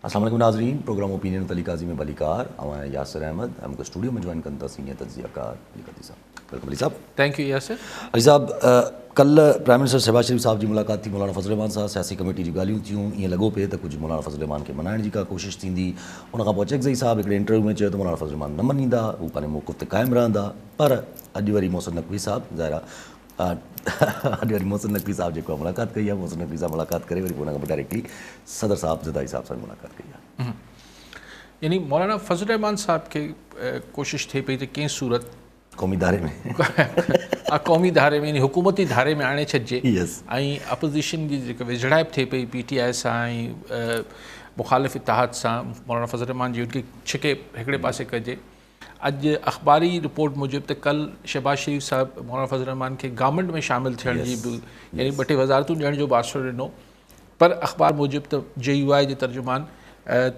السلام علیکم ناظرین، پروگرام اوپینین علی قاضی میں بلی کار ہمیں یاسر احمد ہم کو اسٹوڈیو میں جوائن کرتا سینئر تجزیہ کار علی قاضی صاحب. ویلکم علی صاحب. Thank you Yasir. علی صاحب، کل پرائم منسٹر شہباز شریف صاحب جی ملاقات تھی مولانا فضل الرحمان صاحب. سیاسی کمیٹی جی ॻाल्हियूं थियूं. ईअं लॻो पिए त कुझु मौलाना फज़ल रहमान खे मनाइण जी का कोशिशि थींदी. उन खां पोइ चेकज़ई साहब हिकिड़े इंटरव्यू में चयो त मौलाना फज़ल रहमान न मञींदा, हू पंहिंजे मौक़िफ़ ते क़ाइमु रहंदा. पर अॼु वरी मोहसिन नक़वी साहब ज़ाहिर अॼु वरी मोहसिन नक़वी साहब जेको आहे मुलाक़ात कई आहे. मोहसिन नक़वी साहब मुलाक़ात करे वरी पोइ उन खां पोइ डायरेक्टली सदर साहब ज़दाई साहब सां मुलाक़ात कई आहे. यानी मौलाना फज़ल रहमान साहब खे कोशिशि थिए पई त कंहिं सूरत क़ौमी धारे में क़ौमी धारे में यानी हुकूमती धारे में आणे छॾिजे Yes. ऐं अपोज़िशन जी जेका विझड़ाइप थिए पई PTI सां ऐं मुख़ालिफ़ इतिहाद सां मौलाना फज़ल रहमान जी उनखे छिके हिकिड़े पासे कजे. अॼु अख़बारी रिपोर्ट मूजिबि त कल शहबाज शरीफ़ साहब मौलाना फज़ल रहमान खे गवर्नमेंट में शामिल थियण जी बि यानी 2 टे वज़ारतूं ॾियण जो बि आसरो ॾिनो. पर अख़बार मूजिबि त JUI जे तर्जुमान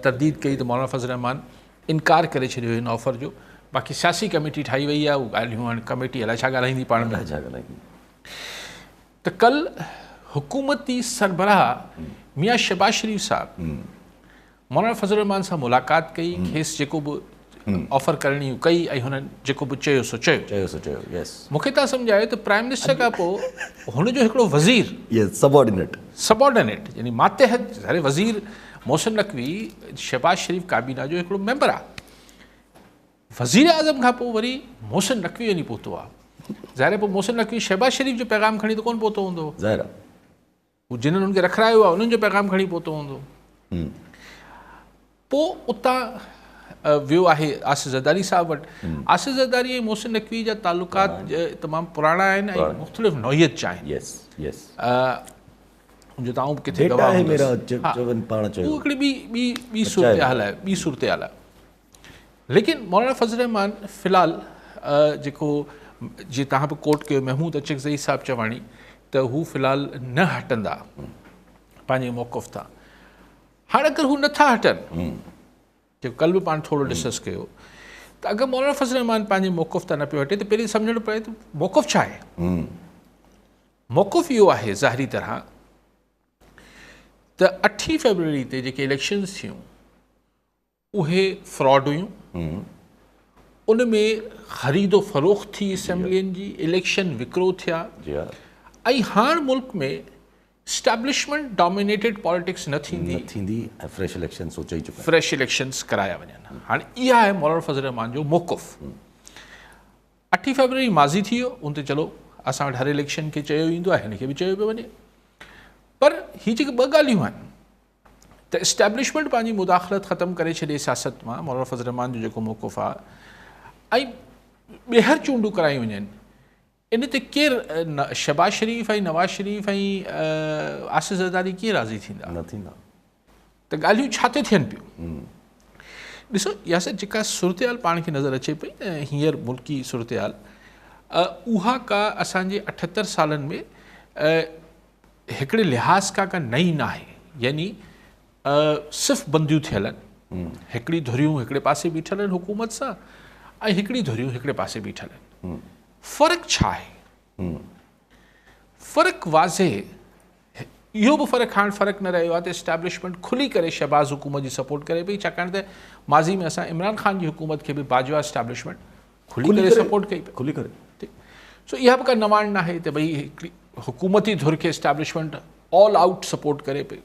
तरदीद कई त मौलाना फज़ल रहमान इनकार करे छॾियो हिन ऑफर जो. बाक़ी सियासी कमेटी ठाही वई आहे, उहे ॻाल्हियूं हाणे कमेटी अलाए छा ॻाल्हाईंदी पाण में. त कल हुकूमती सरबराह मियां शहबाज शरीफ़ साहब मौलाना फज़ल रहमान सां मुलाक़ात कई, खेसि जेको बि ऑफर करणी कई ऐं हुननि जेको बि चयो सो चयो. मूंखे तव्हां सम्झायो त प्राइम मिनिस्टर खां पोइ हुनजो हिकिड़ो वज़ीर सबॉर्डिनेट यानी मातहत ज़ाहिर वज़ीर मोहसिन नक़वी शहबाज शरीफ़ काबीना जो हिकिड़ो मेंबर आहे. वज़ीर आज़म खां पोइ वरी मोहसिन नक़वी वञी पहुतो आहे. ज़ाहिर पोइ मोहसिन नक़वी शहबाज शरीफ़ जो पैगाम खणी त कोन पहुतो हूंदो. हू जिन्हनि हुनखे रखायो आहे उन्हनि जो पैगाम खणी पहुतो हूंदो. पोइ उतां वियो आहे आसिफ़ ज़रदारी साहब वटि. आसिफ़ ज़रदारी ऐं मोहसिन नक़वी जा तालुकात तमामु पुराणा आहिनि ऐं मुख़्तलिफ़ नौइयत जा आहिनि. जो तव्हां किथे उहो हिकिड़ी ॿी सूरत हाल आहे. लेकिन मौलाना फज़ल रहमान फ़िलहाल जेको जीअं तव्हां बि कोट कयो महमूद अचकज़ई साहब चवाणी त हू फ़िलहाल न हटंदा पंहिंजे मौक़िफ़ तां. हाणे अगरि हू नथा हटनि, जेको कल्ह बि पाण थोरो डिस्कस कयो, त अगरि मौलाना फज़ल रहमान पंहिंजे मौक़िफ़ तां न पियो हटे त पहिरीं सम्झणो पए त मौक़िफ़ छा आहे. मौक़िफ़ इहो आहे ज़ाहिरी तरह त 8 फरवरी ते जेके इलेक्शन्स थियूं उहे फ्रॉड हुयूं. उन में ख़रीदो फ़रोख़्त थी असेंबलियुनि जी, इलेक्शन विकिरो थिया ऐं हाणे मुल्क में स्टैब्लिशमेंट डोमिनेटेड पॉलिटिक्स न थींदी. फ्रेश इलेक्शन्स कराया वञनि. हाणे इहा आहे मौलाना फज़ल रहमान जो मौक़िफ़. 8 फरवरी माज़ी थी वियो, उन ते चलो असां वटि हर इलेक्शन खे चयो ईंदो आहे, हिन खे बि चयो पियो वञे. पर हीअ जेके 2 ॻाल्हियूं आहिनि त इस्टेब्लिशमेंट पंहिंजी मुदाख़लत ख़तमु करे छॾे सियासत मां, मौलाना फज़ल रहमान जो जेको मौक़िफ़ आहे, ऐं ॿीहर चूंडूं करायूं वञनि. इन ते केरु शहबाज शरीफ़ ऐं नवाज़ शरीफ़ ऐं आसिफ़ ज़रदारी कीअं राज़ी थींदा? न थींदा. त ॻाल्हियूं छा ते थियनि पियूं? ॾिसो यासर, जेका सूरत हाल पाण खे नज़र अचे पई हींअर मुल्की सूरत हाल, उहा का असांजे 78 सालनि में हिकिड़े लिहाज़ का नई न आहे. यानी सिर्फ़ु बंदियूं थियल आहिनि. हिकिड़ी धुरियूं हिकिड़े पासे बीठल आहिनि हुकूमत सां ऐं हिकिड़ी धुरियूं हिकिड़े पासे बीठल आहिनि. फ़र्क़ु छा आहे? फ़र्क़ु वाज़े इहो बि फ़र्क़ु हाणे फ़र्क़ु न रहियो आहे त इस्टेब्लिशमेंट खुली करे शहबाज़ हुकूमत जी सपोर्ट करे पई. छाकाणि त माज़ी में असां इमरान ख़ान जी हुकूमत खे बि बाजवा इस्टेब्लिशमेंट खुली करे सपोर्ट कई पई. खुली करे. सो इहा बि का नवाण न आहे त भई हिकिड़ी हुकूमती धुर खे इस्टेब्लिशमेंट ऑल आउट सपोर्ट करे पई.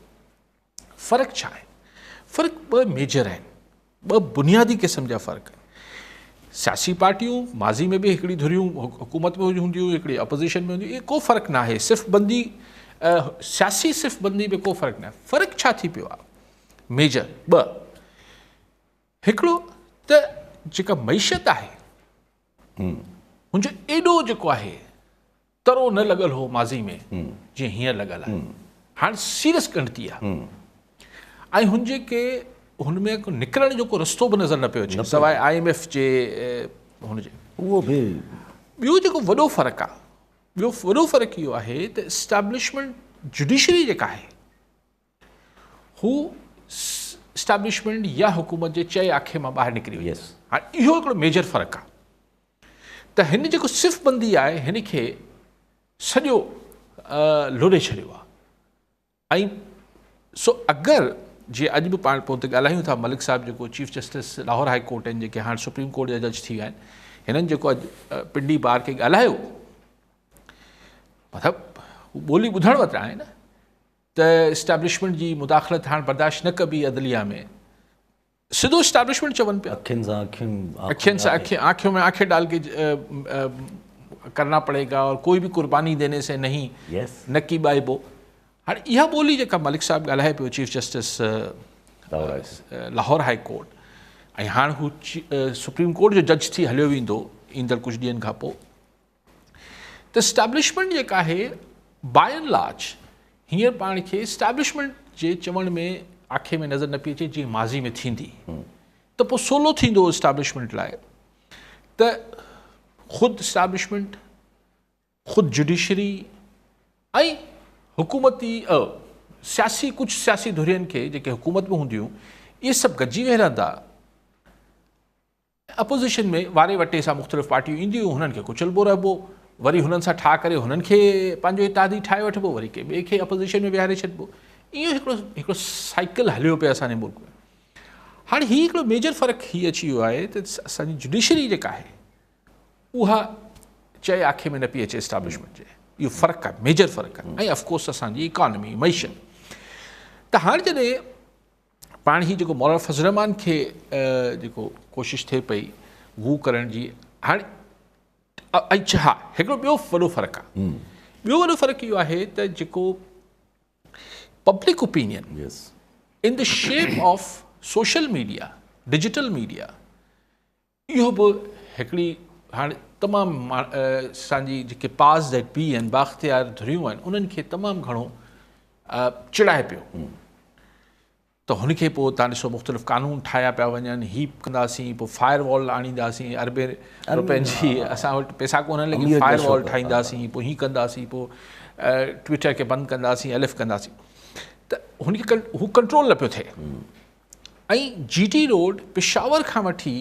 फ़र्क़ु छा आहे? फ़र्क़ु 2 मेजर आहिनि, 2 बुनियादी क़िस्म जा फ़र्क़ आहिनि. सियासी पार्टियूं माज़ी में बि हिकिड़ी धुरियूं हुकूमत में हूंदियूं, हिकिड़ी अपोज़िशन में हूंदियूं. इहे को फ़र्क़ु न आहे. सिर्फ़ु बंदी सियासी सिर्फ़ु बंदी में को फ़र्क़ु न आहे. फ़र्क़ु छा थी पियो आहे? मेजर 2. हिकिड़ो त जेका मईशत आहे हुनजो एॾो जेको आहे तरो न लॻल हो माज़ी में जीअं हींअर लॻल आहे. हाणे सीरियस ॻणती आहे ऐं हुनजे के हुन में निकिरण जो को रस्तो बि नज़र न पियो अचे सवाइ IMF जे हुनजे. उहो बि ॿियो जेको वॾो फ़र्क़ु आहे, ॿियो वॾो फ़र्क़ु इहो आहे त इस्टेब्लिशमेंट जुडिशरी जेका आहे हू इस्टेब्लिशमेंट या हुकूमत जे चए आखे मां ॿाहिरि निकिरी वई. हाणे इहो हिकिड़ो मेजर फ़र्क़ु आहे त हिन जेको सिर्फ़ु बंदी आहे हिन खे सॼो लुड़े छॾियो आहे. ऐं सो अगरि जीअं अॼु बि पाण पोइ ते ॻाल्हायूं था मलिक साहिबु जेको chief justice Lahore high court आहिनि जेके हाणे सुप्रीम कोर्ट जा जज थी विया आहिनि हिननि जेको अॼु पिंडी बार खे ॻाल्हायो मतिलबु ॿोली ॿुधण वटि आहे न त इस्टेब्लिशमेंट जी मुदाख़लत हाणे बर्दाश्त न कबी अदलिया में सिधो इस्टेब्लिशमेंट चवनि पिया अखियुनि सां आँखों में आँखें डाल के करना पड़ेगा और कोई भी कुर्बानी देने से नहीं न की बाइबो हाणे इहा ॿोली जेका मलिक साहिबु ॻाल्हाए पियो chief justice Lahore high court ऐं हाणे हू सुप्रीम कोर्ट जो जज थी हलियो वेंदो ईंदड़ कुझु ॾींहंनि खां पोइ त इस्टेब्लिशमेंट जेका आहे बाय एंड लार्ज हींअर पाण खे इस्टेब्लिशमेंट जे चवण में आखे में नज़र न पई अचे जीअं माज़ी में थींदी त पोइ सोलो थींदो इस्टेब्लिशमेंट लाइ त ख़ुदि इस्टेब्लिशमेंट ख़ुदि जुडिशरी ऐं हुकूमती सियासी कुझु सियासी धुरियुनि खे जेके हुकूमत में हूंदियूं इहे सभु गॾिजी वेहंदा अपोज़िशन में वारे वटे सां मुख़्तलिफ़ पार्टियूं ईंदियूं हुननि खे कुचलबो रहिबो वरी हुननि सां ठा करे हुननि खे पंहिंजो इत्तेहादी ठाहे वठिबो वरी कंहिं ॿिए खे अपोज़िशन में विहारे छॾिबो इहो हिकिड़ो साइकिल हलियो पियो असांजे मुल्क में हाणे हीउ हिकिड़ो मेजर फ़र्क़ु हीउ अची वियो आहे त असांजी जुडिशरी जेका आहे उहा चए आखे में न पई अचे इस्टेब्लिशमेंट जे इहो फ़र्क़ु आहे मेजर फ़र्क़ु आहे ऐं ऑफकोर्स असांजी इकॉनमी मईशत त हाणे जॾहिं पाण हीउ जेको मौलाना फज़ल रहमान खे जेको कोशिशि थिए पई हू करण जी हाणे हा हिकिड़ो ॿियो वॾो फ़र्क़ु आहे ॿियो वॾो फ़र्क़ु इहो आहे त जेको public opinion in the shape of social media digital media इहो बि हिकिड़ी हाणे तमामु असांजी जेके पास दैट बी आहिनि बाख़्तियार धुरियूं आहिनि उन्हनि खे तमामु घणो चिड़ाए पियो त हुनखे पोइ तव्हां ॾिसो मुख़्तलिफ़ कानून ठाहिया पिया वञनि हीअ कंदासीं पोइ फायर वॉल आणींदासीं अरबे रुपयनि जी असां वटि पैसा कोन्हनि लेकिन फायर वॉल ठाहींदासीं पोइ हीअ कंदासीं पोइ ट्विटर खे बंदि कंदासीं एलिफ कंदासीं त हुनखे हू कंट्रोल न पियो थिए ऐं GT रोड पेशावर खां वठी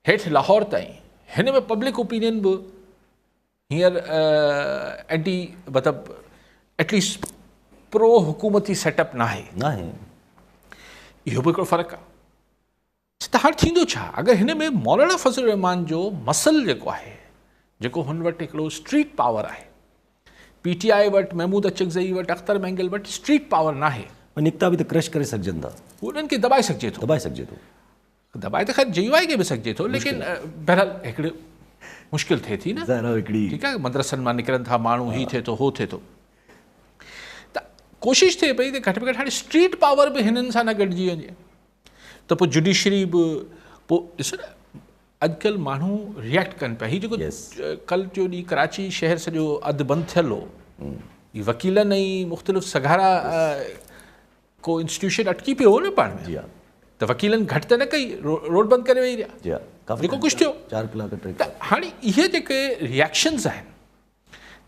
हेठि लाहौर ताईं हिन में पब्लिक ओपिनियन बि हींअर एंटी मतिलबु एटलीस्ट प्रो हुकूमती सेटअप नाहे इहो बि हिकिड़ो फ़र्क़ु आहे त हाणे थींदो छा अगरि हिन में मौलाना फज़ल रहमान जो मसल जेको आहे जेको हुन वटि हिकिड़ो स्ट्रीट पावर आहे PTI वटि महमूद अचकज़ई वटि अख़्तर मैंगल वटि स्ट्रीट पावर नाहे निकता बि त क्रश करे सघजनि था उन्हनि खे दॿाए सघिजे थो दॿाए त ख़ैर JUI खे बि सघिजे थो लेकिन बहरहाल हिकिड़े मुश्किल थिए थी न ठीकु आहे मदरसनि मां निकिरनि था माण्हू हीअ थिए थो हो थिए थो त कोशिशि थिए पई त घटि में घटि हाणे स्ट्रीट पावर बि हिननि सां न गॾिजी वञे त पोइ जुडिशरी बि पोइ ॾिसो न अॼुकल्ह माण्हू रिएक्ट कनि पिया हीउ जेको कल्ह जो ॾींहुं कराची शहर सॼो अधु बंदि थियल हो हीउ वकीलनि ऐं मुख़्तलिफ़ सघारा को इंस्टीट्यूशन अटकी पियो हो न पाण में त वकीलनि घटि त न कई रोड बंदि करे वेही रहिया जेको कुझु थियो 4 कलाक त हाणे इहे जेके रिएक्शन्स आहिनि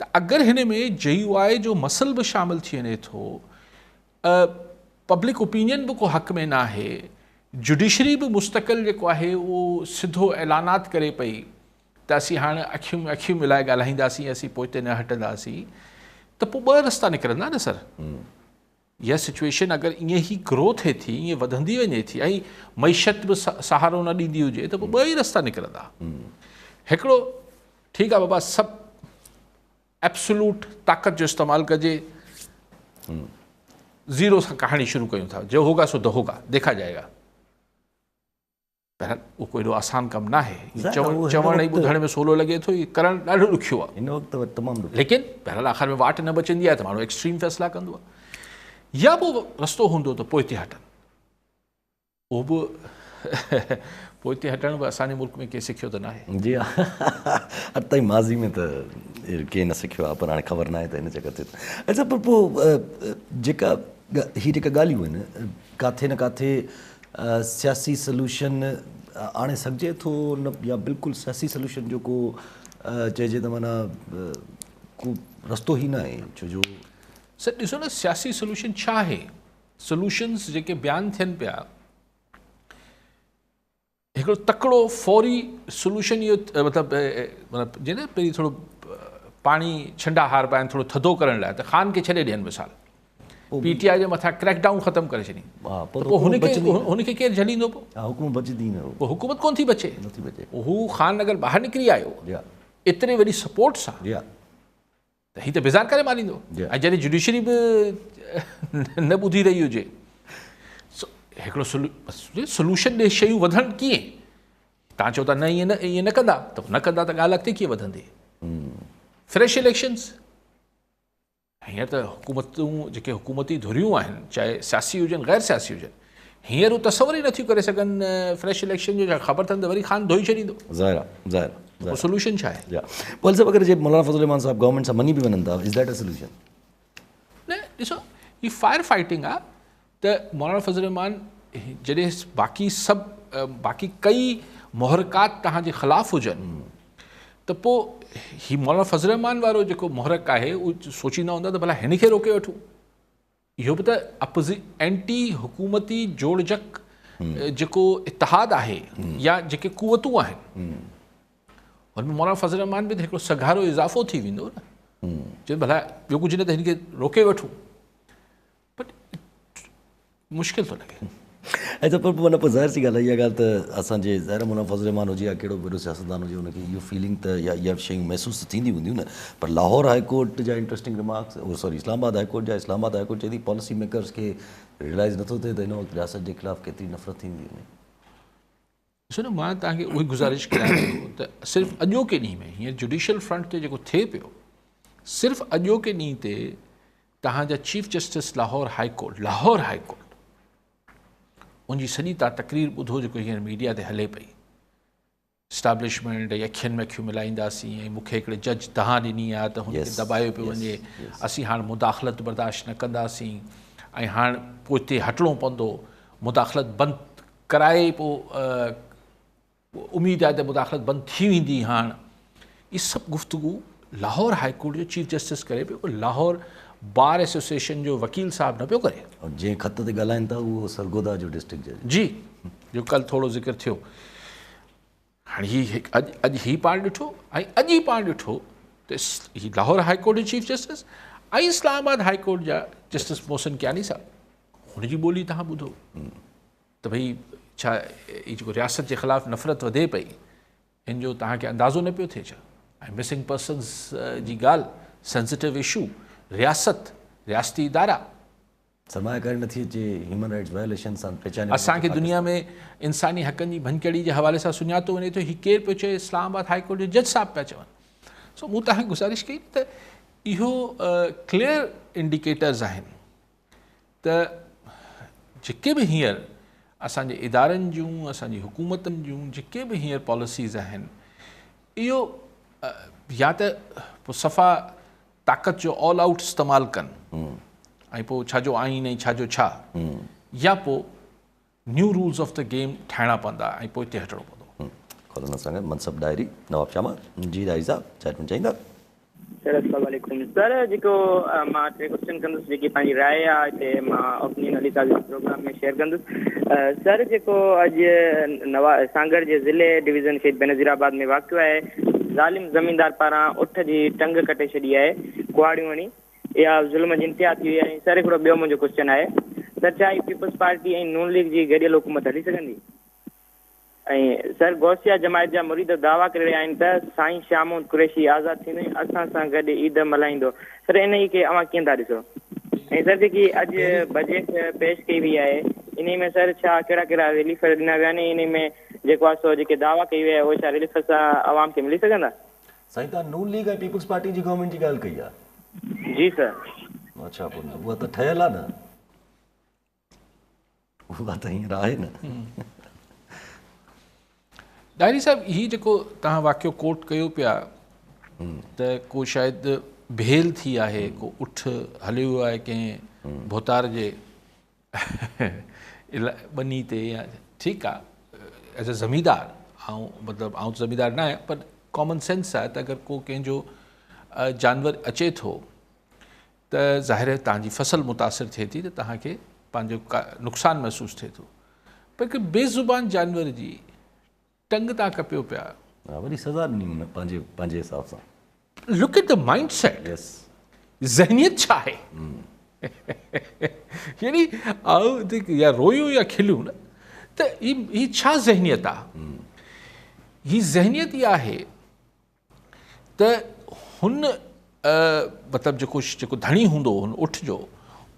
त अगरि हिन में JUI जो मसल बि शामिलु थी वञे थो पब्लिक ओपिनियन बि को हक़ में न आहे जुडिशरी बि मुस्तक़िल जेको आहे उहो सिधो ऐलानात करे पई त असीं हाणे अखियूं मिलाए ॻाल्हाईंदासीं असीं पोइ ते न हटंदासीं त पोइ 2 रस्ता निकिरंदा न सर इहा सिचुएशन अगरि ईअं ई ग्रो थिए थी ईअं वधंदी वञे थी ऐं मईशत बि सहारो न ॾींदी हुजे त पोइ 2 ई रस्ता निकिरंदा हिकिड़ो ठीकु आहे बाबा सभु एब्सोल्यूट ताक़त जो इस्तेमालु कजे ज़ीरो सां कहाणी शुरू कयूं था जो होगा सो तो होगा देखा जाएगा बहरहाल उहो कोई एॾो आसान कमु न आहे चवण ऐं ॿुधण में सवलो लॻे थो इहो करणु ॾाढो ॾुखियो आहे हिन वक़्तु तमामु लेकिन बहरहाल आख़िर में वाट न बचंदी आहे त माण्हू एक्सट्रीम फ़ैसिला कंदो आहे या पोइ रस्तो हूंदो त पोइ ते हटनि उहो बि पोइ ते हटण बि असांजे मुल्क में कंहिं सिखियो त न आहे जी हा अॼु ताईं माज़ी में त कंहिं न सिखियो आहे पर हाणे ख़बर न आहे त हिन चकर ते अच्छा पर पोइ जेका हीअ जेका ॻाल्हियूं आहिनि किथे न किथे सियासी सल्यूशन आणे सघिजे थो न या बिल्कुलु सियासी सल्यूशन जो को चइजे त माना को रस्तो ई न आहे छो जो सर ॾिसो न सियासी सल्यूशन छा आहे सल्यूशन्स जेके बयानु थियनि पिया हिकिड़ो तकिड़ो फौरी सल्यूशन इहो मतिलबु जीअं न पहिरीं थोरो पाणी छंडा हार पाइनि थोरो थधो करण लाइ त ख़ान खे छॾे ॾियनि मिसाल PTI जे मथां क्रैक डाउन ख़तमु करे छॾी, हा त पोइ हुनखे केरु झलींदो? पोइ हा हुकूमत बचंदी न, पोइ हुकूमत कोन थी बचे। नथी बचे। हू ख़ान अगरि ॿाहिरि निकिरी आयो या एतिरे वॾी सपोर्ट सां या त हीअ त बेज़ार करे मारींदो। ऐं जॾहिं जुडिशरी बि न ॿुधी रही हुजे, हिकिड़ो सोल्यूशन ॾे शयूं वधनि कीअं? तव्हां चओ था न ईअं न कंदा, त न कंदा त ॻाल्हि अॻिते कीअं वधंदी? Fresh elections. हींअर त हुकूमतूं जेके हुकूमती धुरियूं आहिनि, चाहे सियासी हुजनि गैर सियासी हुजनि, हींअर हू तसवर ई नथियूं करे सघनि फ्रेश इलेक्शन जो। ख़बर अथनि त वरी ख़ान धोई छॾींदो। ज़ाहिर आहे, ज़ाहिर आहे। पोइ सोल्यूशन छा आहे? या पोइ साहिबु अगरि जे मौलाना फज़ल रहमान साहिबु गवर्नमेंट सां मनी बि वञनि था, इज़ दैट अ सोल्यूशन? न, ॾिसो ही फायर फाइटिंग आहे त मौलाना फज़ल रहमान जॾहिं बाक़ी कई मुहरकात तव्हांजे ख़िलाफ़ु हुजनि, त पोइ ही मौलाना फज़ल रहमान वारो जेको मुहरक आहे उहो सोचींदा हूंदा त भला हिन खे रोके वठूं। इहो बि त एंटी हुकूमती जोड़जक जेको इतिहाद आहे या जेके कुवतूं आहिनि, हुनमें मौलाना फज़ल रहमान बि त हिकिड़ो सघारो इज़ाफ़ो थी वेंदो न। चए भला ॿियो कुझु न त हिनखे रोके वठूं, बट मुश्किल थो लॻे। अच्छा, पर पोइ पोइ ज़ाहिर सी ॻाल्हि आहे, इहा ॻाल्हि त असांजे ज़ाहिर मौलाना फज़ल रहमान हुजे या कहिड़ो वॾो सियासतदान हुजे, हुनखे इहो फीलिंग त या इहा शयूं महसूसु थींदी हूंदियूं न। पर लाहौर हाई कोर्ट जा interesting remarks, sorry Islamabad high court जा, इस्लामाबाद हाई कोर्ट चए थी पॉलिसी मेकर्स खे रियलाइज़ नथो थिए त हिन वक़्तु रियासत जे ख़िलाफ़ु केतिरी नफ़रत थींदी वञे। ॾिसो न, मां तव्हांखे उहा गुज़ारिश कयां थो त सिर्फ़ु अॼोके ॾींहं में हींअर जुडिशल फ्रंट ते जेको थिए पियो, सिर्फ़ु अॼोके ॾींहं ते तव्हांजा chief justice Lahore high court उनजी सॼी तव्हां तकरीर ॿुधो जेको हींअर मीडिया ते हले पई। स्टैब्लिशमेंट ऐं अखियुनि में अखियूं मिलाईंदासीं, ऐं मूंखे हिकिड़े जज तव्हां ॾिनी आहे त हुनखे दॿायो पियो वञे, असीं हाणे मुदाख़लत बर्दाश्त न कंदासीं, ऐं हाणे पोइ हिते हटिणो पवंदो, मुदाख़लत बंदि कराए पोइ उमेदु आहे त मुदाख़लत बंदि थी वेंदी। हाणे इहे सभु गुफ़्तगू लाहौर हाई कोर्ट जो चीफ जस्टिस करे पियो, लाहौर बार एसोसिएशन जो वकील साहब न पियो करे। और जंहिं ख़त ते ॻाल्हाइनि था उहो सरगोदा जो डिस्ट्रिक्ट जज जी, जो कल्ह थोरो ज़िक्र थियो। हाणे अॼु ही पाण ॾिठो, ऐं अॼु ई पाण ॾिठो त ही लाहौर हाई कोर्ट जो चीफ जस्टिस ऐं इस्लामाबाद हाई कोर्ट जा जस्टिस मोहसिन कियानी साहब, हुनजी ॿोली तव्हां ॿुधो त भई छा ही जेको रियासत जे ख़िलाफ़ु नफ़रत वधे पई, हिन जो तव्हांखे अंदाज़ो न पियो थिए छा? ऐं मिसिंग पर्सन्स जी ॻाल्हि, सेंसिटिव इशू, रियासती इदारा, सरमायाकारी नथी अचे, ह्यूमन राइट्स वायलेशन सां पहचाने असांखे दुनिया में इंसानी हक़नि जी भंजकड़ी जे हवाले सां सुञातो वञे थो। हीउ केरु पियो चए? इस्लामाबाद हाई कोर्ट जो जज साहब पिया चवनि। सो मूं तव्हांखे गुज़ारिश कई त इहो क्लियर इंडिकेटर्स आहिनि त जेके बि हींअर असांजे इदारनि जूं, असांजी हुकूमतनि जूं जेके बि हींअर पॉलिसीज़ आहिनि, इहो या त पोइ सफ़ा ताक़त जो ऑल आउट इस्तेमालु कनि, ऐं पोइ छाजो आइन ऐं छाजो छा, या पोइ new rules of the game ठाहिणा पवंदा ऐं पोइ हिते हटिणो पवंदो। खुदा न संगे मनसब डायरी नवाब शामा जी डायरी साहब चैट में चाहींदा। सर अस्सलाम वालेकुम। सर जेको मां टे क्वेश्चन कंदुसि, जेकी पंहिंजी राय आहे हिते मां ओपिनियन अली ताज़ी प्रोग्राम में शेयर कंदुसि। सर जेको अॼु सांगड़ जे ज़िले डिवीज़न शहीद बेनज़ीराबाद में वाक़ियो आहे, ज़ालिम ज़मींदार पारां उठ जी टंग कटे छॾी आहे, कुआड़ियूं हणी, इहा ज़ुल्म जी इंतिहा थी वई आहे। सर हिकिड़ो ॿियो मुंहिंजो क्वेश्चन आहे, सर छा पीपल्स पार्टी ऐं नून लीग जी गॾियल हुकूमत हली सघंदी? ऐं सर गौसिया जमायत जा मुरीद दावा करे रहिया आहिनि त साईं शामूद कुरैशी आज़ादु थींदो ऐं असां सां गॾु ईद मल्हाईंदो। सर इन ई खे अव्हां कीअं था ॾिसो? ऐं सर जेकी अॼु बजट पेश कई वई आहे, इन में सर छा कहिड़ा कहिड़ा रिलीफ ॾिना विया आहिनि? इन में जेको आहे सो जेके दावा कई वई आहे उहे छा रिलीफ सां आवाम खे मिली सघंदा? साईं तव्हां नून लीग ऐं पीपल्स पार्टी जी गवर्नमेंट जी ॻाल्हि कई आहे? जी सर। अच्छा, पोइ उहा त ठहियल आहे न, उहा त हींअर आहे न। डायरी साहब, हीउ जेको तव्हां वाक़ियो कोट कयो पिया त को शायदि भेल थी आहे, को उठ हलियो आहे कंहिं भोतार जे बनी ते, या ठीकु आहे एज़ अ ज़मींदार, मतिलबु आउं ज़मींदार न आहियां, पर कॉमन सेंस आहे त अगरि को कंहिंजो जानवर अचे थो त ज़ाहिर आहे तव्हांजी फसल मुतासिर थिए थी, त तव्हांखे पंहिंजो नुक़सानु महसूसु थिए थो। पर हिकु बेज़ुबान जानवर जी टंग तव्हां कपियो पिया, वरी सज़ा ॾिनी पंहिंजे हिसाब सां। Look at the mindset, ज़हनियत छा आहे? यानी या रोयूं या खिलियूं न त ही छा ज़हनियत आहे? ही ज़हनियत इहा आहे त हुन मतिलबु जेको धणी हूंदो हुन उठ जो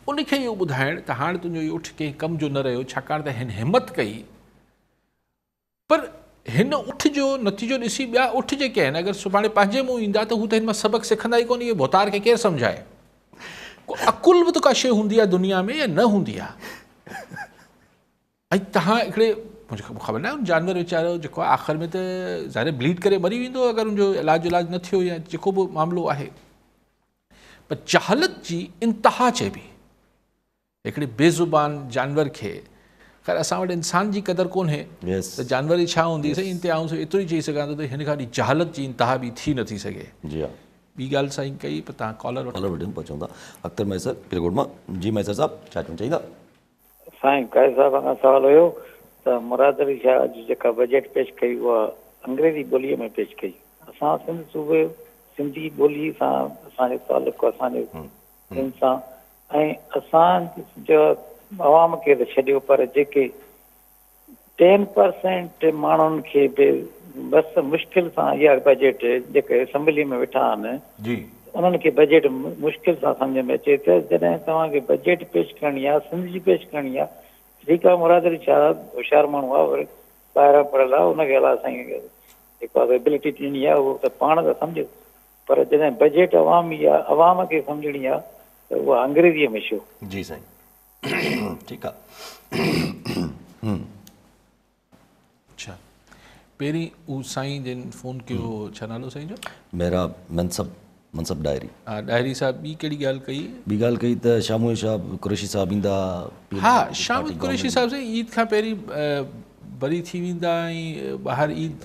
उनखे इहो ॿुधाइण त हाणे तुंहिंजो इहो उठ कंहिं कम जो न रहियो, छाकाणि त हिन हिमत कई। पर हिन उठ जो नतीजो ॾिसी ॿिया उठ जेके आहिनि अगरि सुभाणे पंहिंजे मुंहुं ईंदा त हू त हिन मां सबक़ु सिखंदा ई कोन। इहे भोतार खे केरु सम्झाए? अकुल बि त का शइ हूंदी आहे दुनिया में या न हूंदी आहे? ऐं तव्हां हिकिड़े मुंहिंजे ख़बर न आहे जानवर वीचारो जेको आहे आख़िर में त ज़ाहिर ब्लीड करे मरी वेंदो अगरि हुनजो इलाजु न थियो या जेको बि मामिलो आहे। पर जहालत जी इंतिहा चइबी हिकिड़े बेज़ुबान जानवर खे। ख़ैर असां वटि इंसान जी क़दुरु कोन्हे त जानवर जी छा हूंदी साईं, इंतिहा एतिरो ई चई सघां थो त हिन खां जहालत जी इंतिहा बि थी नथी सघे। जी हा, ॿी ॻाल्हि साईं कई पर तव्हां कॉलर वठूं पहुचूं था। अख़्तर मैसर पिरगोड मां। जी मैसर साहब छा चवणु चाहींदा? साईं काइद साहब खां सवाल हुयो त मुराद अली शाह जी जेका बजट पेश कई उहा अंग्रेज़ी ॿोलीअ में पेश कई। असां सिंध सूबे सिंधी ॿोली सां असांजो तालुक़ु असांजे सिंध सां, ऐं असांजो अवाम खे त छॾियो पर जेके 10% माण्हुनि खे बि बसि मुश्किल सां इहा बजट जेके असेंबली में वेठा आहिनि जी उन्हनि खे बजट मुश्किल सां सम्झ में अचे त जॾहिं तव्हांखे बजट पेश करणी आहे सिंध जी पेश करणी आहे, ठीकु आहे मुराद अली शाह होशियारु माण्हू आहे, वरी ॿाहिरां पढ़ियल आहे, उनखे अलाए साईं जेको आहे एबिलिटी ॾिनी आहे उहो त पाण त सम्झो। पर जॾहिं बजट अवामी आहे अवाम खे सम्झणी आहे त उहा अंग्रेज़ीअ में छो? जी साईं ठीकु आहे। अच्छा पहिरीं हू साईं जिन फ़ोन कयो छा नालो साईं जो? मेरा मनसब डायरी। हा डायरी साहब ॿी कहिड़ी ॻाल्हि कई? ॿी ॻाल्हि कई त शामू शाह कुरैशी साहब ईंदा। हा शाम कुरैशी साहब साईं ईद खां पहिरीं बरी थी वेंदा ऐं ॿाहिरि ईद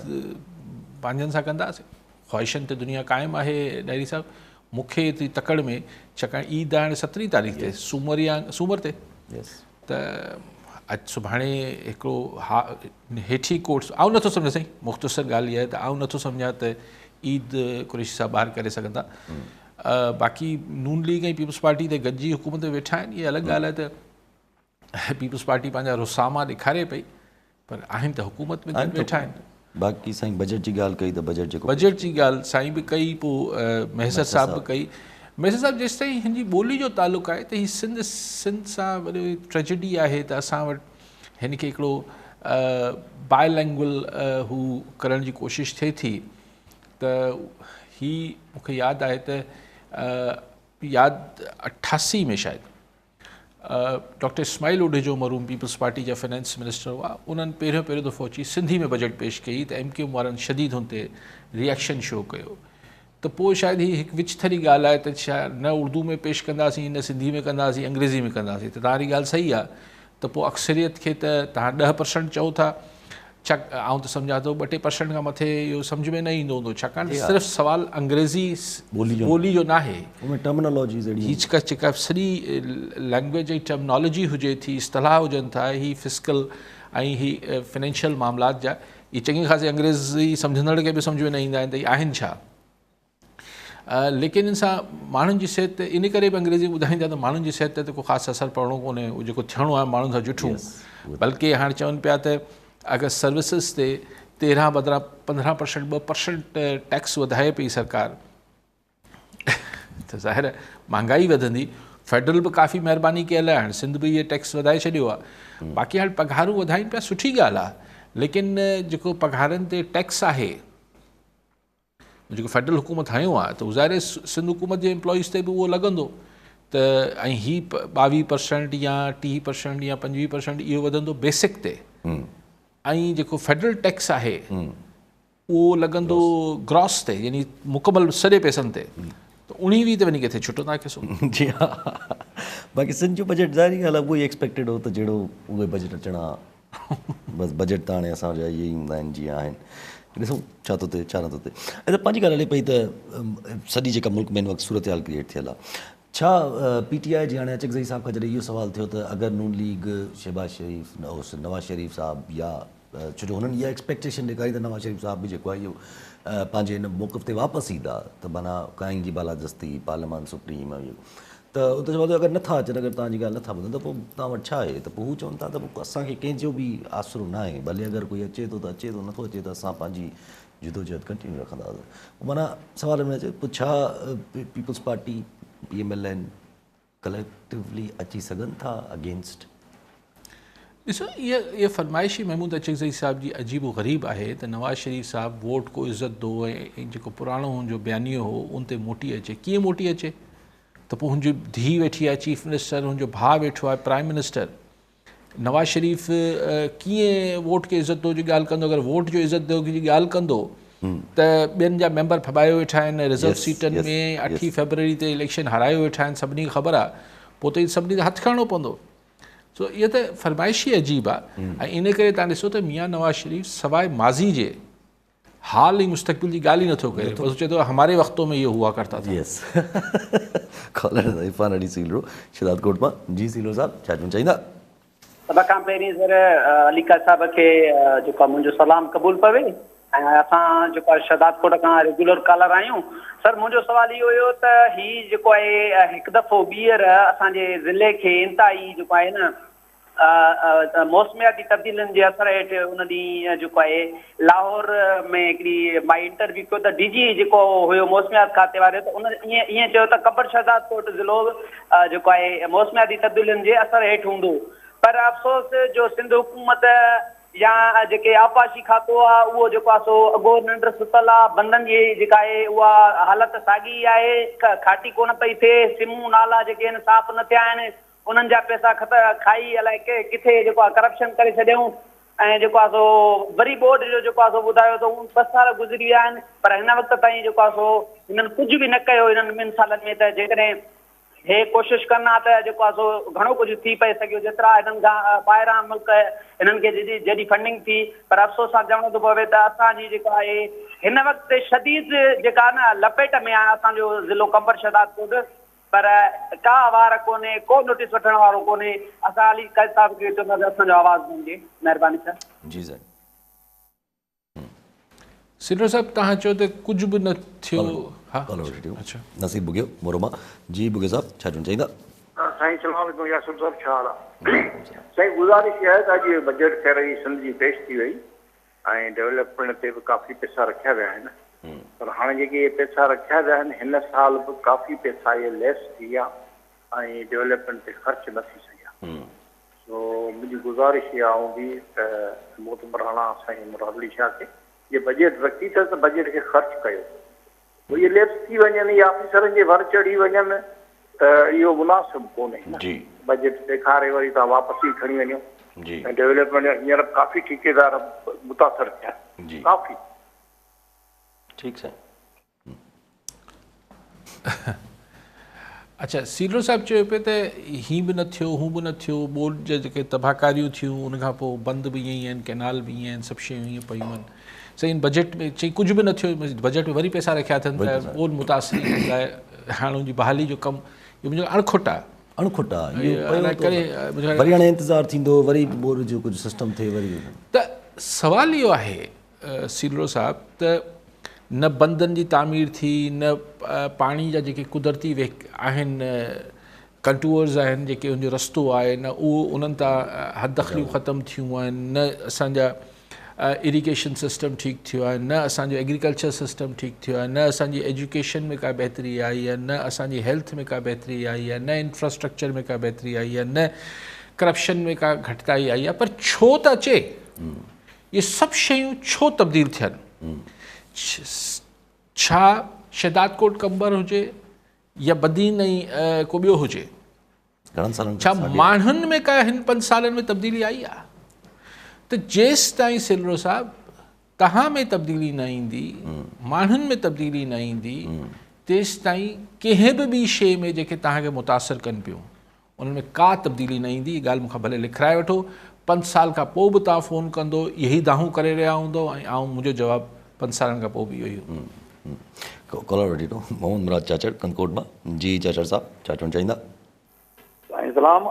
पंहिंजनि सां कंदासीं। ख़्वाहिशनि ते दुनिया क़ाइमु आहे डायरी साहब। मूंखे एतिरी तकड़ में छाकाणि ईद आहे 17 तारीख़ ते सूमर ते त अॼु सुभाणे हिकिड़ो हेठी कोर्स आउं नथो सम्झां साईं, मुख़्तसर ॻाल्हि इहा आहे त आउं नथो सम्झां त ईद कुरैशी साहब ॿाहिरि करे सघंदा। बाक़ी नून लीग ऐं पीपल्स पार्टी ते गॾिजी हुकूमत वेठा आहिनि, इहा अलॻि ॻाल्हि आहे त पीपल्स पार्टी पंहिंजा रुसामा ॾेखारे पई पर आहिनि त हुकूमत में वेठा आहिनि। बाक़ी साईं बजट जी ॻाल्हि कई त बजट जेको बजट जी ॻाल्हि साईं बि कई, पोइ महसर साहब बि कई। महसर साहब जेसि ताईं हिन जी ॿोली जो तालुक़ु आहे त हीअ सिंध सां वरी ट्रेजेडी आहे त असां वटि हिन खे हिकिड़ो बायलैंग्वेज हू करण जी कोशिशि थिए थी। त ही मूंखे यादि आहे त 88 में शायदि डॉक्टर इस्माइल उडेजो मरूम पीपल्स पार्टी जा फाइनेंस मिनिस्टर हुआ, उन्हनि पहिरियों दफ़ो अची सिंधी में बजट पेश कई त MQM वारनि शदीद हुन ते रिएक्शन शो कयो। त पोइ शायदि हीअ हिकु विचथरी ॻाल्हि आहे त छा न उर्दू में पेश कंदासीं न सिंधी में कंदासीं अंग्रेज़ी में कंदासीं। त तव्हांजी ॻाल्हि सही आहे त पोइ अक्सरियत खे त तव्हां 10% चओ था, छा आउं त सम्झां थो 2% खां मथे इहो सम्झ में न ईंदो हूंदो, छाकाणि सिर्फ़ु सुवालु अंग्रेज़ी ॿोली जो न आहे। हीअ जेका सॼी लैंग्वेज ऐं टर्मिनोलॉजी हुजे थी, इस्तलाह हुजनि था, ही फिस्कल ऐं ही फाइनेंशियल मामलात जा, इहे चङी ख़ासी अंग्रेज़ी सम्झंदड़ खे बि सम्झ में न ईंदा आहिनि त इहे आहिनि छा। लेकिन इन सां माण्हुनि जी सिहत ते इन करे बि अंग्रेज़ी ॿुधाईंदा त माण्हुनि जी सिहत ते को ख़ासि असरु पवणो कोन्हे, उहो जेको थियणो आहे माण्हुनि सां जुठूं। बल्कि हाणे चवनि पिया त अगरि सर्विसिस ते 13 बदिरां 15% 2% टैक्स वधाए पई सरकार त ज़ाहिर महांगाई वधंदी। फेडरल बि काफ़ी महिरबानी कयल आहे, हाणे सिंध बि इहे टैक्स वधाए छॾियो आहे। बाक़ी हाणे पघारूं वधाइनि पिया सुठी ॻाल्हि आहे, लेकिन जेको पघारनि ते टैक्स आहे जेको फेडरल हुकूमत हयो आहे त ज़ाहिर सिंध हुकूमत जे एम्प्लॉइज़ ते बि उहो लॻंदो त ऐं ही 22% या 30% या 25% इहो वधंदो बेसिक ते, ऐं जेको फेडरल टैक्स आहे उहो लॻंदो ग्रॉस ते यानी मुकमल सॼे पैसनि ते, त 19-20 ते वञी किथे छुटो तव्हांखे सो। जी हा, बाक़ी सिंध जो बजट ज़ाहिरी ॻाल्हि आहे उहो ई एक्सपेक्टेड हो त जहिड़ो उहे बजट अचणा बसि बजट त हाणे असांजा इहे ई हूंदा आहिनि जीअं आहिनि, ॾिसूं छा थो थिए छा नथो थिए। ऐं त पंहिंजी ॻाल्हि हले पई त सॼी जेका मुल्क में हिन वक़्तु सूरत हाल क्रिएट थियल आहे, छा PTI जी हाणे अचकज़ई साहब खां जॾहिं इहो सुवाल थियो त अगरि नून लीग शहबाज शरीफ़ नवाज़ शरीफ़ साहब या छो जो हुननि इहा एक्सपेक्टेशन ॾेखारी त नवाज़ शरीफ़ साहब बि जेको आहे इहो पंहिंजे हिन मौक़िफ़ ते वापसि ईंदा त माना काइं जी बालादस्ती पार्लियामान सुप्रीम इहो, त त उते चवंदो अगरि नथा अचनि, अगरि तव्हांजी ॻाल्हि नथा ॿुधनि त पोइ तव्हां वटि छा आहे? त पोइ हू चवनि था त पोइ असांखे कंहिंजो बि आसरो न आहे, भले अगरि कोई अचे थो त अचे थो, नथो अचे त असां पंहिंजी जिदोजहद कंटिन्यू रखंदासीं। माना सवाल में अचे पोइ छा पीपल्स पार्टी PMLN कलेक्टिवली अची सघनि था अगेंस्ट? ॾिसो, इहा फरमाइशी महमूद अचकज़ई साहिब जी अजीब ग़रीब आहे त नवाज़ शरीफ़ साहिबु वोट को इज़त दो ऐं जेको पुराणो हुनजो बयानियो हो उन ते मोटी अचे। कीअं मोटी अचे? त पोइ हुनजी धीउ वेठी आहे चीफ मिनिस्टर, हुनजो भाउ वेठो आहे प्राइम मिनिस्टर। नवाज़ शरीफ़ कीअं वोट खे इज़त दो जी ॻाल्हि कंदो? अगरि वोट जो इज़त दो जी ॻाल्हि कंदो त ॿियनि जा मेंबर फबायो वेठा आहिनि रिज़र्व सीटनि में, 8 फरवरी ते इलेक्शन हारायो वेठा आहिनि, सभिनी खे ख़बर आहे, पोइ त सभिनी खे हथु खणणो पवंदो। सो इहा त फरमाइशी अजीब आहे। ऐं इन करे तव्हां ॾिसो त मियां नवाज़ शरीफ़ सवाइ माज़ी जे हाल ऐं मुस्तक़बिल जी ॻाल्हि ई नथो करे, बसि चए थो हमारे वक़्तों में इहो हुआ करता था। यस कॉलर इरफान अली सीलरो शहदादकोट मां। जी सीलरो साहब, छा चवणु चाहींदा? सभ खां पहिरीं सर अलीका साहिब खे जेको मुंहिंजो सलाम क़बूल पवे ऐं असां जेको आहे शहदादकोट खां रेगुलर कॉलर आहियूं। सर मुंहिंजो सुवालु इहो हुयो त हीउ जेको आहे हिकु दफ़ो ॿीहर असांजे ज़िले खे इंतिहाई जेको आहे न मौसमियाती तब्दीलियुनि जे असर हेठि उन ॾींहुं जेको आहे लाहौर में हिकिड़ी मां इंटरव्यू कयो त DG जेको हुयो मौसमियात खाते वारे, त उन ईअं चयो त कबर शहदादकोट ज़िलो जेको आहे मौसमियाती तब्दीलियुनि जे असर हेठि हूंदो। पर अफ़सोस जो सिंध हुकूमत या जेके आपाशी खातो आहे उहो जेको आहे सो अॻो निंड सुतल आहे, बंदनि जी जेका आहे उहा हालति साॻी आहे, खाटी कोन पई थिए, सिमूं नाला जेके आहिनि साफ़ न थिया आहिनि, उन्हनि जा पैसा खाई अलाए किथे जेको आहे करप्शन करे छॾियऊं। ऐं जेको आहे सो वरी बोर्ड जो जेको आहे सो ॿुधायो त 2 साल गुज़री विया आहिनि, पर हिन वक़्त ताईं जेको आहे सो हिननि कुझु बि न कयो हिननि 2 सालनि में। त जेकॾहिं हे कोशिशि कंदा त जेको आहे सो घणो कुझु थी पए सघियो, जेतिरा हिननि खां ॿाहिरां मुल्क हिननि खे जॾहिं फंडिंग थी। पर अफ़सोस सां चवणो थो पवे त असांजी जेको आहे हिन वक़्तु शदीद जेका न लपेट में आहे असांजो ज़िलो कबर शहदादकोट, पर का वार कोन्हे, को नोटिस वठण वारो कोन्हे। असां अली साहिब खे चवंदा त असांजो आवाज़ ॾिजे, महिरबानी सर। जी सर। सिलरो साहिब तव्हां चयो त कुझु बि न थियो। अच्छा नसीब बुगियो मोरमा। जी बुगे साहब, छा चवणु चाहींदा? साईं सलाम अलैकुम यासुर साहब, छा हाल आहे? साईं गुज़ारिश इहा आहे त अॼु बजट खैर ई सिंध जी पेश थी वई ऐं डेवलपमेंट ते बि काफ़ी पैसा रखिया विया आहिनि, पर हाणे जेके पैसा रखिया विया आहिनि हिन साल बि काफ़ी पैसा इहे लेस थी विया ऐं डेवलपमेंट ते ख़र्च न थी सघिया। सो मुंहिंजी गुज़ारिश इहा हूंदी त मोतबराना साईं मुराद अली शाह खे इहे बजट रखी अथसि त बजट खे ख़र्च कयो। पोइ इहे लेस थी वञनि या ऑफिसरनि जे वर चढ़ी वञनि त इहो मुनासिबु कोन्हे। बजट ॾेखारे वरी तव्हां वापसि ई खणी वञो। ऐं डेवलपमेंट हींअर काफ़ी ठेकेदार मुतासिर थिया, काफ़ी। ठीकु साईं। अच्छा, सीलरो साहिब चयो पिए त हीअं बि न थियो, हू बि न थियो, बोर्ड जा जेके तबाहकारियूं थियूं उनखां पोइ बंदि बि ईअं ई आहिनि, कैनाल बि ईअं आहिनि, सभु शयूं ईअं पियूं आहिनि। साईं बजट में चई कुझु बि न थियो, बजट में वरी पैसा रखिया अथनि त बोर्ड मुतासिर लाइ हाणे हुनजी बहाली जो कमु इहो मुंहिंजो अणखुट आहे। वरी हाणे इंतज़ारु थींदो, वरी बोर्ड जो कुझु सिस्टम थिए वरी। त सुवालु इहो आहे सीलरो साहिब त न बंदनि जी तामीर थी, न पाणी जा जेके कुदरती आहिनि कंटूअर्स आहिनि जेके उनजो रस्तो आहे, न उहो उन्हनि तां हदखलियूं ख़तमु थियूं आहिनि, न असांजा इरीगेशन सिस्टम ठीकु थियो आहे, न असांजो एग्रीकल्चर सिस्टम ठीकु थियो आहे, न असांजी एजुकेशन में का बहितरी आई आहे, न असांजी हेल्थ में का बहितरी आई आहे, न इंफ्रास्ट्रक्चर में का बहितरी आई आहे, न करप्शन में का घटिताई आई आहे। पर छो त अचे इहे सभु शयूं छो तब्दील थियनि? छा शहदादकोट कंबर हुजे या बदीन ऐं को ॿियो हुजे, छा माण्हुनि में का हिन 5 सालनि में तब्दीली आई आहे? त जेसि ताईं सिलरो साहिब तव्हां में तब्दीली न ईंदी, माण्हुनि में तब्दीली न ईंदी, तेसि ताईं कंहिं बि शइ में जेके तव्हांखे मुतासिर कनि पियूं उनमें का तब्दीली न ईंदी। ॻाल्हि मूंखां भले लिखाए वठो, 5 साल खां पोइ बि तव्हां फ़ोन कंदो इहे ई दाहूं करे रहिया हूंदो ऐं मुंहिंजो जवाबु 5 सालनि खां पोइ बि इहो ई हो। कॉलर वठी थो मोहम्मद मुराद चाचड़ कंकोट मां। जी चाचड़ साहब, छा चवणु चाहींदा? साईं सलाम।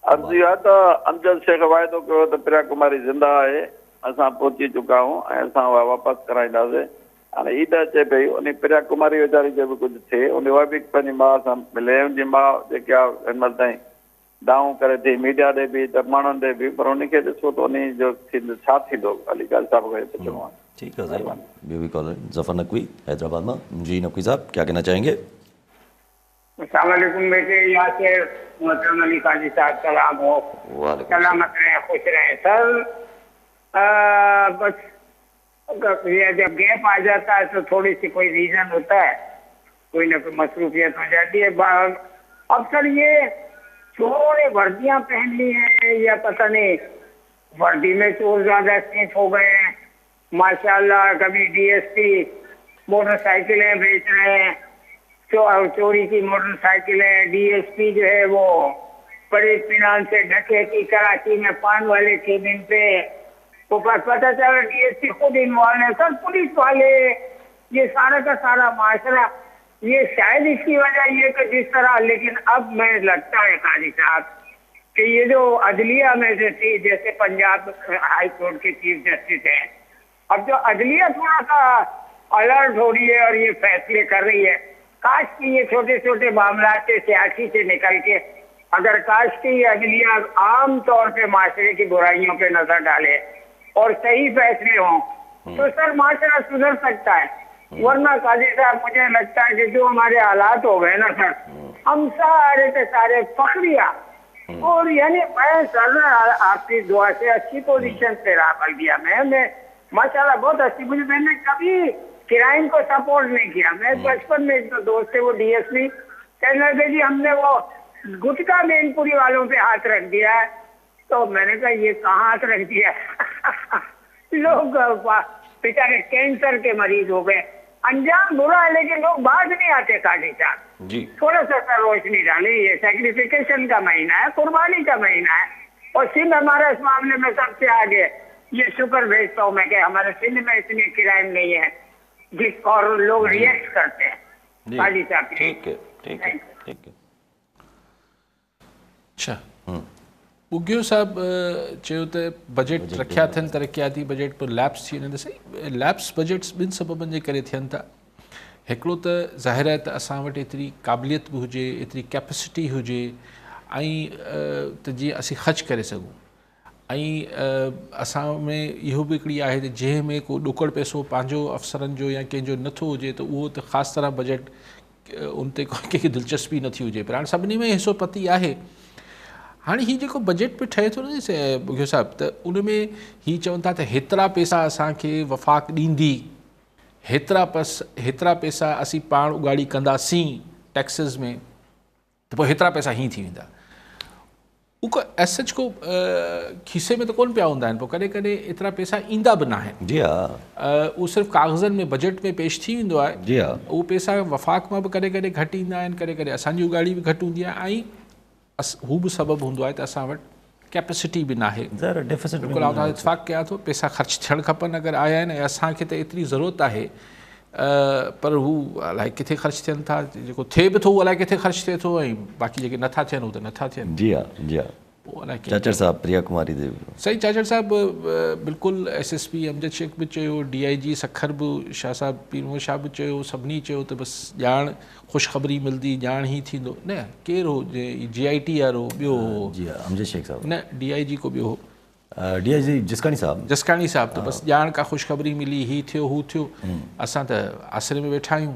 अर्ज़ी आहे त अमजद शेख वाइदो कयो त प्रिया कुमारी ज़िंदा आहे, असां पहुची चुका आहियूं ऐं असां उहा वापसि कराईंदासीं। हाणे ईद अचे पई उन प्रिया कुमारी वीचारी जो बि कुझु थिए उन उहा बि पंहिंजी माउ सां मिले उनजी माउ जेके आहे हिनमहिल ताईं दाऊं करे थी मीडिया ॾे बि त माण्हुनि ॾे बि पर उनखे ॾिसो त उन जो थींदो छा थींदो अली ॻाल्हि साहिब खे त चवणो आहे। ठीक है सर, ॿियो बि कॉलर ज़फ़र नकवी हैदराबाद में। जी नकवी साहब क्या कहना चाहेंगे? अस्सलाम वालेकुम बेटे, यहाँ से मोहतरम अली काजी साहब सलाम हो, सलामत रहे, खुश रहे। सर बस ये जब गैप आ जाता है तो थोड़ी सी कोई रीजन होता है, कोई ना कोई मसरूफियत हो जाती है। अब सर ये चोरों ने वर्दियां पहन ली हैं या पता नहीं वर्दी में चोर ज्यादा स्थित हो गए हैं माशाल्लाह। कभी डीएसपी मोटरसाइकिलें बेच रहे हैं, चोरी की मोटरसाइकिलें। डीएसपी जो है वो बड़े इत्मीनान से डकैती कराची में पान वाले केबिन पे वो पता चला डीएसपी खुद इन्वॉल्व है। सर पुलिस वाले ये सारा का सारा माशरा ये शायद इसकी वजह ये कि जिस तरह, लेकिन अब मैं लगता है काजी साहब कि ये जो अदलिया में से थी, जैसे पंजाब हाई कोर्ट के चीफ जस्टिस हैं, अब जो अदलिया थोड़ा सा अलर्ट हो रही है और ये फैसले कर रही है, काश की ये छोटे छोटे मामला से सियासी से निकल के अगर काश की ये अदलिया आम तौर पे माशरे की बुराइयों पे नजर डाले और सही फैसले हों तो सर माशरा सुधर सकता है। वरना काजी साहब मुझे लगता है कि जो हमारे हालात हो गए ना सर, हम सारे के सारे फखरिया और यानी मैं सर आपकी दुआ से अच्छी पोजीशन पे रहा कर दिया। मैं माशाल्लाह बहुत अच्छी, मुझे मैंने कभी क्राइम को सपोर्ट नहीं किया। मैं बचपन में एक दोस्त थे वो डीएसपी कहने लगे जी हमने वो गुटखा मैनपुरी वालों पे हाथ रख दिया है, तो मैंने कहा ये कहाँ हाथ रख दिया लोग बेचारे कैंसर के मरीज हो गए, अंजाम बुरा है लेकिन लोग बाज नहीं आते काजी साहब जी। थोड़ा सा रोशनी डाले, ये सैक्रिफिकेशन का महीना है, कुर्बानी का महीना है और सिंध हमारा इस मामले में सबसे आगे। ये शुक्र भेजता हूँ मैं कि हमारे सिंध में इतनी क्राइम नहीं है जिस और लोग रिएक्ट करते हैं काजी साहब। ठीक है ठीक है ठीक है। अच्छा उगियो साहब चयो त बजट रखिया थियनि तरक़ियाती बजट पर लैप्स थी वञनि। सही लैप्स बजट्स ॿिनि सबबनि जे करे थियनि था। हिकिड़ो त ज़ाहिर आहे त असां वटि एतिरी क़ाबिलियत बि हुजे, एतिरी कैपेसिटी हुजे ऐं त जीअं असीं ख़र्च करे सघूं। ऐं असां में इहो बि हिकिड़ी आहे त जंहिं में को ॾोकड़ पैसो पंहिंजो अफ़सरनि जो या कंहिंजो नथो हुजे त उहो त ख़ासि तरह बजट उन ते कंहिंखे दिलचस्पी नथी हुजे। पर हाणे सभिनी में हिसो पती आहे। हाणे हीउ जेको बजट पे ठहे थो न बुगियो साहब, त उन में हीअ चवनि था त हेतिरा पैसा असांखे वफ़ाक़ ॾींदी, हेतिरा पैसा असीं पाण उगाड़ी कंदासीं टैक्सिस में, त पोइ हेतिरा पैसा हीअं थी वेंदा। उहो एस सच को खीसे में त कोन पिया हूंदा आहिनि, पोइ कॾहिं कॾहिं एतिरा पैसा ईंदा बि न आहिनि। जी हा, उहो सिर्फ़ु कागज़नि में बजट में पेश थी वेंदो आहे। जी हा, उहो पैसा वफ़ाक़ मां बि कॾहिं कॾहिं घटि ईंदा आहिनि, कॾहिं कॾहिं असांजी उगाड़ी बि घटि हूंदी आहे। ऐं हू बि सबबु हूंदो आहे त असां वटि कैपेसिटी बि न आहे। बिल्कुलु आउं इतफ़ाक़ कयां थो, पैसा ख़र्च थियणु खपनि अगरि आया आहिनि ऐं असांखे त एतिरी ज़रूरत आहे, पर हू अलाए किथे ख़र्च थियनि था, जेको थिए बि थो उहो अलाए किथे ख़र्च थिए थो ऐं बाक़ी जेके नथा थियनि उहे त नथा थियनि। जी हा जी हा। चाचर साहब प्रिया कुमारी देवी सही चाचर साहब बिल्कुलु एसएसपी अमजद शेख बि चयो, डीआईजी सखर बि शाह साहब पीरमो शाह बि चयो, सभिनी चयो त बसि ॼाण ख़ुशख़बरी मिलंदी, ॼाण ई थींदो। न केरु हो जीआईटी वारो ॿियो हो जी अमजद शेख साहब, न डीआईजी को ॿियो हो डीआईजी जसकानी साहब त बसि ॼाण का ख़ुशख़बरी मिली, ही थियो हू थियो। असां त आसिरे में वेठा आहियूं,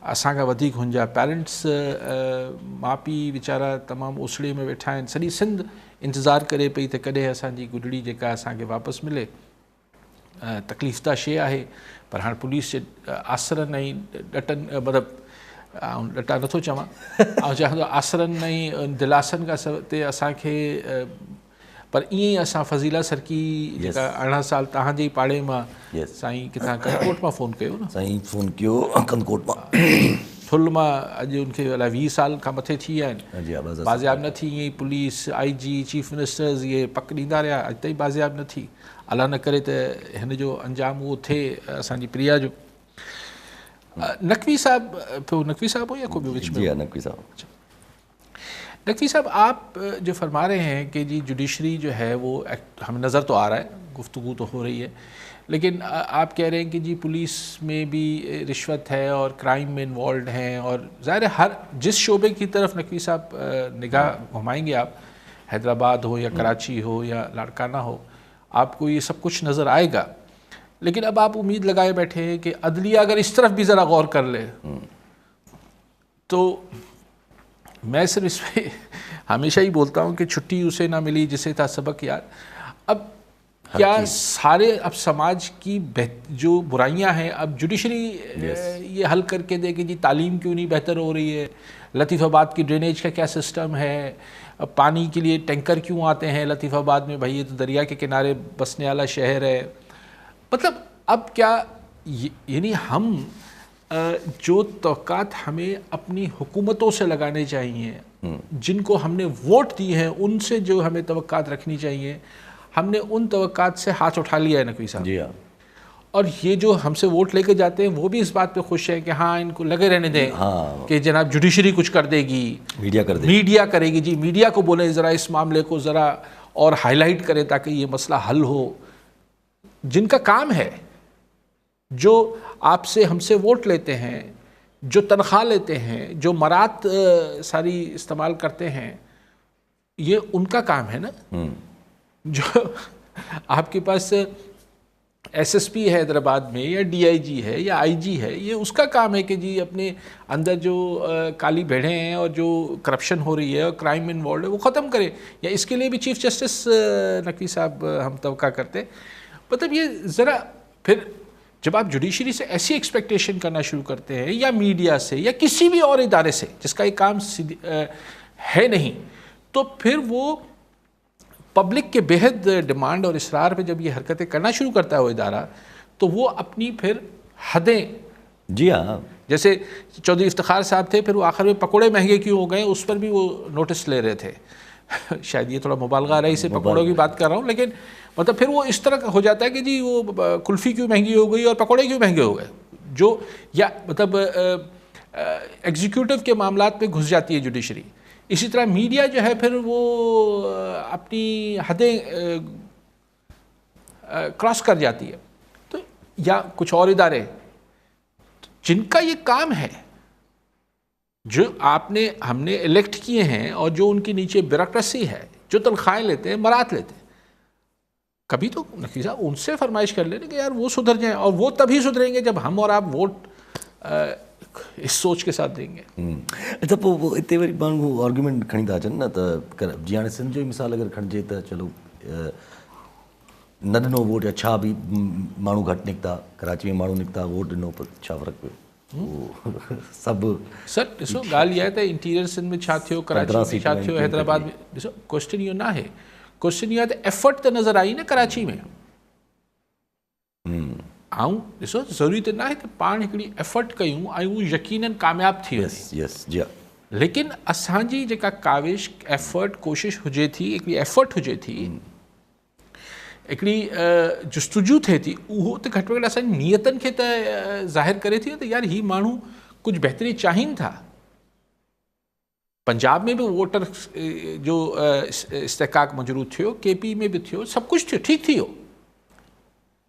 असांखां वधीक हुनजा पेरेंट्स माउ पीउ वीचारा तमामु ओसड़े में वेठा आहिनि। सॼी सिंध इंतज़ारु करे पई त कॾहिं असांजी गुॾड़ी जेका असांखे वापसि मिले। तकलीफ़दा शइ आहे, पर हाणे पुलिस जे आसरनि ऐं ॾटनि मतिलबु आउं ॾटा नथो चवां, ऐं चवां थो आसरनि ऐं दिलासनि खां ते असांखे, पर ईअं ई असां फज़ीला सरकी जेका 18 साल तव्हांजे ई पाड़े मां साईं किथां कंदकोट मां फ़ोन कयो न, साईं फ़ोन कयो कंदकोट मां, थुल मां अॼु उनखे अलाए 20 साल खां मथे थी विया आहिनि, बाज़ियाब न थी। ईअं ई पुलिस IG चीफ मिनिस्टर्स इहे पक ॾींदा रहिया, अॼु ताईं बाज़ियाब न थी। अलाह न करे त हिन जो अंजाम उहो थिए असांजी प्रिया जो। नकवी साहब हो या कोई विच में? नकवी साहब आप जो फरमा रहे हैं कि जी जुडिशरी जो है वो हमें नज़र तो आ रहा है گفتگو تو ہو رہی ہے، لیکن آپ کہہ رہے ہیں کہ جی پولیس میں بھی رشوت ہے اور کرائم میں انوالوڈ ہیں، اور ظاہر ہے ہر جس شعبے کی طرف نقوی صاحب نگاہ گھمائیں گے آپ، حیدرآباد ہو یا کراچی ہو یا لاڑکانہ ہو، آپ کو یہ سب کچھ نظر آئے گا. لیکن اب آپ امید لگائے بیٹھے ہیں کہ عدلیہ اگر اس طرف بھی ذرا غور کر لے تو میں صرف اس پہ ہمیشہ ہی بولتا ہوں کہ چھٹی اسے نہ ملی جسے تھا سبق یاد. اب کیا سارے اب سماج کی جو برائیاں ہیں اب جوڈیشری یہ حل کر کے دے کہ جی تعلیم کیوں نہیں بہتر ہو رہی ہے، لطیف آباد کی ڈرینیج کا کیا سسٹم ہے، پانی کے لیے ٹینکر کیوں آتے ہیں لطیف آباد میں، بھائی یہ تو دریا کے کنارے بسنے والا شہر ہے. مطلب اب کیا یعنی ہم جو توقعات ہمیں اپنی حکومتوں سے لگانے چاہیے، جن کو ہم نے ووٹ دی ہیں ان سے جو ہمیں توقعات رکھنی چاہیے، ہم نے ان توقعات سے ہاتھ اٹھا لیا ہے نقوی صاحب. جی ہاں. اور یہ جو ہم سے ووٹ لے کے جاتے ہیں وہ بھی اس بات پہ خوش ہے کہ ہاں ان کو لگے رہنے دیں کہ جناب جوڈیشری کچھ کر دے گی، میڈیا کرے گی، جی میڈیا کو بولیں ذرا اس معاملے کو ذرا اور ہائی لائٹ کرے تاکہ یہ مسئلہ حل ہو. جن کا کام ہے، جو آپ سے ہم سے ووٹ لیتے ہیں، جو تنخواہ لیتے ہیں، جو مرات ساری استعمال کرتے ہیں، یہ ان کا کام ہے نا. جو آپ کے پاس ایس ایس پی ہے حیدرآباد میں یا ڈی آئی جی ہے یا آئی جی ہے، یہ اس کا کام ہے کہ جی اپنے اندر جو کالی بھیڑیں ہیں اور جو کرپشن ہو رہی ہے اور کرائم انوالوڈ ہے وہ ختم کرے. یا اس کے لیے بھی چیف جسٹس نقوی صاحب ہم توقع کرتے. مطلب یہ ذرا پھر جب آپ جوڈیشری سے ایسی ایکسپیکٹیشن کرنا شروع کرتے ہیں یا میڈیا سے یا کسی بھی اور ادارے سے جس کا ایک کام ہے نہیں، تو پھر وہ پبلک کے بےحد ڈیمانڈ اور اصرار پہ جب یہ حرکتیں کرنا شروع کرتا ہے وہ ادارہ، تو وہ اپنی پھر حدیں، جی ہاں، جیسے چودھری افتخار صاحب تھے، پھر وہ آخر میں پکوڑے مہنگے کیوں ہو گئے اس پر بھی وہ نوٹس لے رہے تھے. شاید یہ تھوڑا مبالغہ رہا ہے، اسے پکوڑوں کی بات کر رہا ہوں، لیکن مطلب پھر وہ اس طرح ہو جاتا ہے کہ جی وہ کلفی کیوں مہنگی ہو گئی اور پکوڑے کیوں مہنگے ہو گئے، جو یا مطلب ایگزیکیوٹو کے معاملات پہ گھس جاتی ہے جوڈیشری. اسی طرح میڈیا جو ہے پھر وہ اپنی حدیں کراس کر جاتی ہے. تو یا کچھ اور ادارے جن کا یہ کام ہے، جو ہم نے الیکٹ کیے ہیں اور جو ان کے نیچے بیوروکریسی ہے، جو تنخواہیں لیتے ہیں، مرات لیتے ہیں، کبھی تو نقوی صاحب ان سے فرمائش کر لینے کہ یار وہ سدھر جائیں، اور وہ تبھی سدھریں گے جب ہم اور آپ ووٹ اس سوچ کے ساتھ دیں گے. اچھا وہ اتنے وری مانگو آرگیومنٹ کھڑی تھا اچن نا تو جی ہاں سندھ جو مثال اگر کھڑجے تو چلو نہ ॾिनो वोट या छा बि माण्हू घटि निकिता, कराची में माण्हू निकिता वोट ॾिनो पर छा फ़र्क़ु पियो सभु. सर ॾिसो ॻाल्हि इहा आहे त इंटीरियर सिंध में छा थियो, कराची में छा थियो, हैदराबाद में, ॾिसो क्वेश्चन इहो न आहे, क्वेश्चन इहो आहे त एफर्ट त नज़र आई न कराची में. ऐं ॾिसो ज़रूरी त न आहे त पाण हिकिड़ी एफर्ट कयूं ऐं उहो यकीनन कामयाबु थी वञे. लेकिन असांजी जेका काविश एफर्ट कोशिश हुजे थी, हिकिड़ी एफर्ट हुजे थी, हिकिड़ी जुस्तजू थिए थी, उहो त घटि में घटि असांजी नियतनि खे त ज़ाहिर करे थी त यार ही माण्हू कुझु बहितरी चाहिनि था. पंजाब में भी वोटर जो इस्तेकाक मजरूद थियो, केपी में भी थियो, सभु कुझु थियो, ठीकु थी वियो,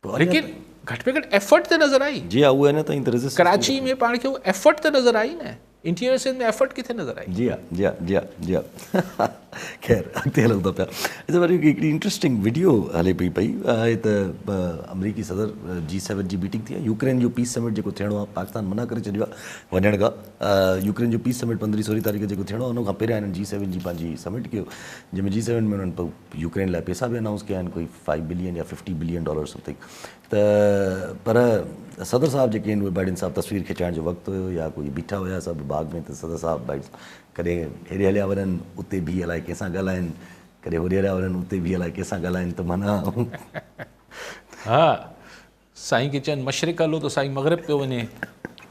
लेकिन घटि में घटि एफर्ट त नज़र आई. जी उहा न त कराची में पाण खे एफर्ट त नज़र आई न, इंटीरियर सिंध में एफर्ट किथे नज़र आई. जी हा ख़ैर अॻिते हलूं था पिया. ॾिसो वरी हिकिड़ी इंट्रस्टिंग वीडियो हले पई त अमरीकी सदर G7 जी मीटिंग थी आहे. यूक्रेन जो पीस समिट जेको थियणो आहे, पाकिस्तान मना करे छॾियो आहे वञण खां. यूक्रेन जो पीस समिट 15-16 तारीख़ जेको थियणो आहे उन खां पहिरियां हिननि G7 जी पंहिंजी समिट कयो, जंहिंमें G7 में उन्हनि यूक्रेन लाइ पैसा बि अनाउंस कया आहिनि, कोई $5 बिलियन या $50 बिलियन समथिंग. त पर सदर साहब जेके आहिनि उहे बाइडन साहब तस्वीर खिचाइण जो वक़्तु हुयो या कोई बीठा हुया सभु बाग में, त सदर साहब बाइडन कॾहिं हेॾे हलिया वञनि उते बि अलाए कंहिंसां ॻाल्हाइनि, कॾहिं होॾे हलिया वञनि उते बि अलाए कंहिंसां ॻाल्हाइनि. त माना हा साईं खे चवनि मशरिक़ हलो त साईं मग़रिब पियो वञे,